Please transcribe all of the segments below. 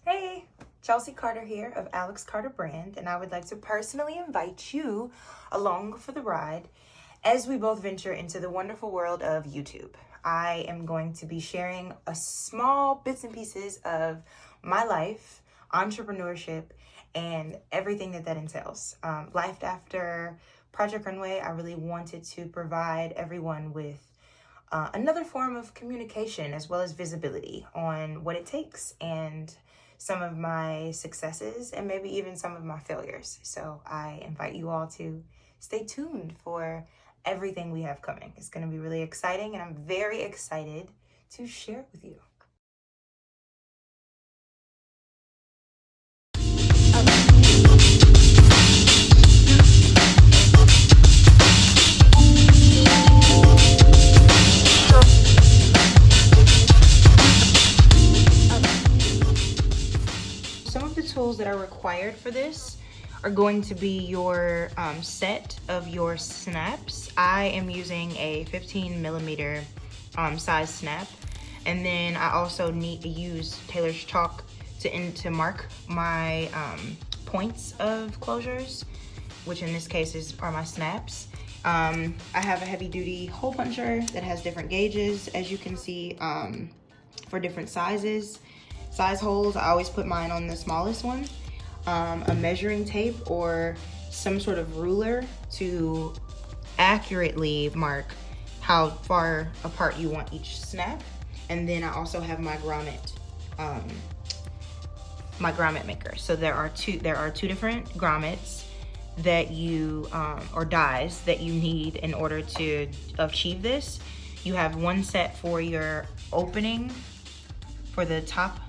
Hey, Chelsea Carter here of Alex Carter Brand, and I would like to personally invite you along for the ride as we both venture into the wonderful world of YouTube. I am going to be sharing a small bits and pieces of my life, entrepreneurship, and everything that entails. Life after Project Runway, I really wanted to provide everyone with another form of communication as well as visibility on what it takes and some of my successes and maybe even some of my failures. So I invite you all to stay tuned for everything we have coming. It's going to be really exciting, and I'm very excited to share it with you. Some of the tools that are required for this are going to be your set of your snaps. I am using a 15 millimeter size snap, and then I also need to use Taylor's chalk to mark my points of closures, which in this case are my snaps. I have a heavy duty hole puncher that has different gauges, as you can see, for different size holes. I always put mine on the smallest one. A measuring tape or some sort of ruler to accurately mark how far apart you want each snap. And then I also have my grommet maker. So there are two different grommets that you or dies that you need in order to achieve this. You have one set for your opening for the top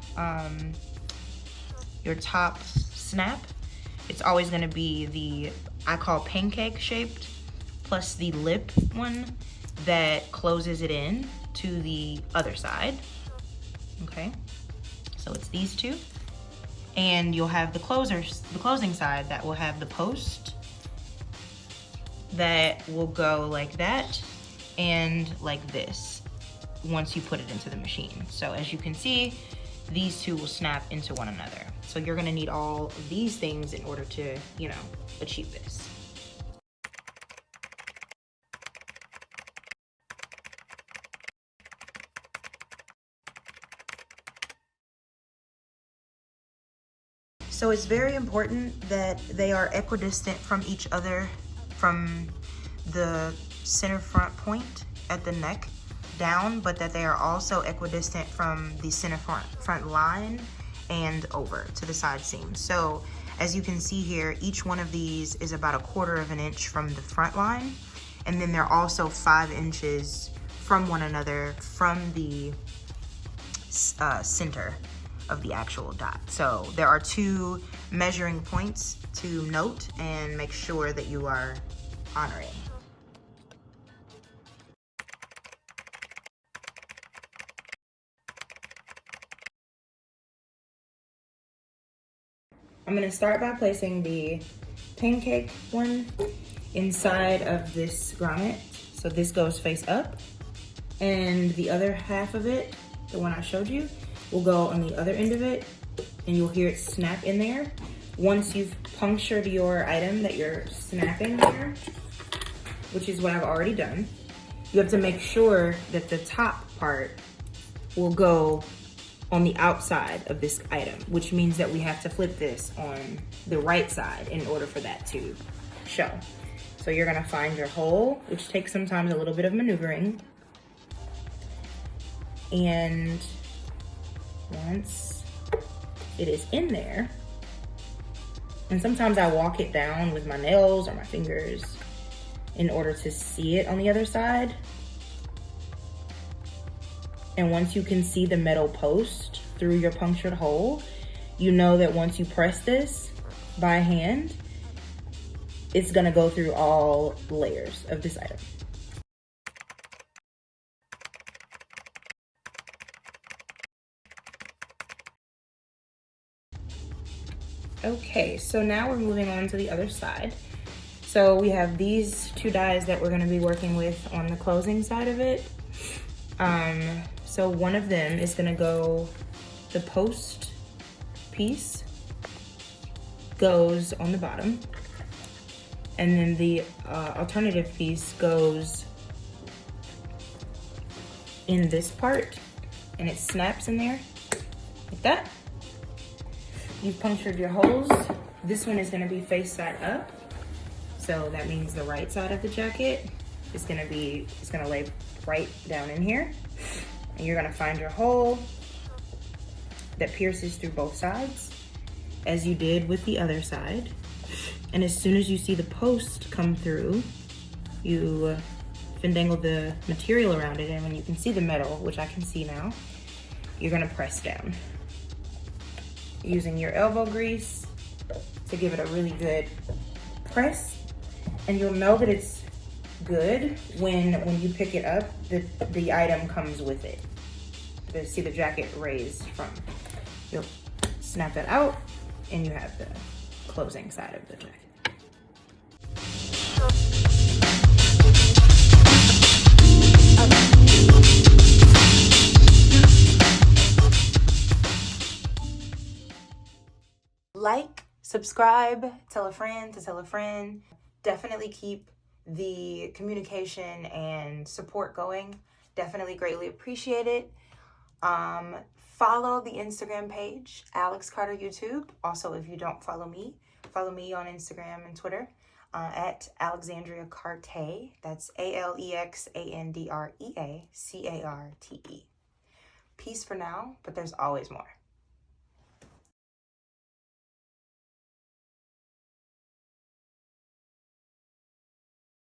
your top snap. It's always going to be I call pancake shaped, plus the lip one that closes it in to the other side. Okay, so it's these two, and you'll have the closing side that will have the post that will go like that and like this once you put it into the machine. So as you can see, these two will snap into one another. So you're gonna need all of these things in order to, achieve this. So it's very important that they are equidistant from each other, from the center front point at the neck down, but that they are also equidistant from the center front line and over to the side seam. So as you can see here, each one of these is about 1/4 of an inch from the front line, and then they're also 5 inches from one another from the center of the actual dot. So there are 2 measuring points to note and make sure that you are honoring. I'm gonna start by placing the pancake one inside of this grommet. So this goes face up, and the other half of it, the one I showed you, will go on the other end of it, and you'll hear it snap in there. Once you've punctured your item that you're snapping here, which is what I've already done, you have to make sure that the top part will go on the outside of this item, which means that we have to flip this on the right side in order for that to show. So you're gonna find your hole, which takes sometimes a little bit of maneuvering. And once it is in there, and sometimes I walk it down with my nails or my fingers in order to see it on the other side. And once you can see the metal post through your punctured hole, you know that once you press this by hand, it's gonna go through all layers of this item. Okay, so now we're moving on to the other side. So we have these 2 dies that we're gonna be working with on the closing side of it. So one of them is gonna go the post piece goes on the bottom, and then the alternative piece goes in this part, and it snaps in there like that. You've punctured your holes. This one is gonna be face side up. So that means the right side of the jacket is gonna lay right down in here. And you're gonna find your hole that pierces through both sides, as you did with the other side. And as soon as you see the post come through, you fandangle the material around it, and when you can see the metal, which I can see now, you're gonna press down. Using your elbow grease to give it a really good press. And you'll know that it's good when you pick it up, the item comes with it. See the jacket raised from. You'll snap that out, and you have the closing side of the jacket. Like, subscribe, tell a friend to tell a friend. Definitely keep the communication and support going. Definitely greatly appreciate it. Follow the Instagram page, Alex Carter YouTube. Also, if you don't follow me on Instagram and Twitter at Alexandria Carte. That's ALEXANDREACARTE. Peace for now, but there's always more.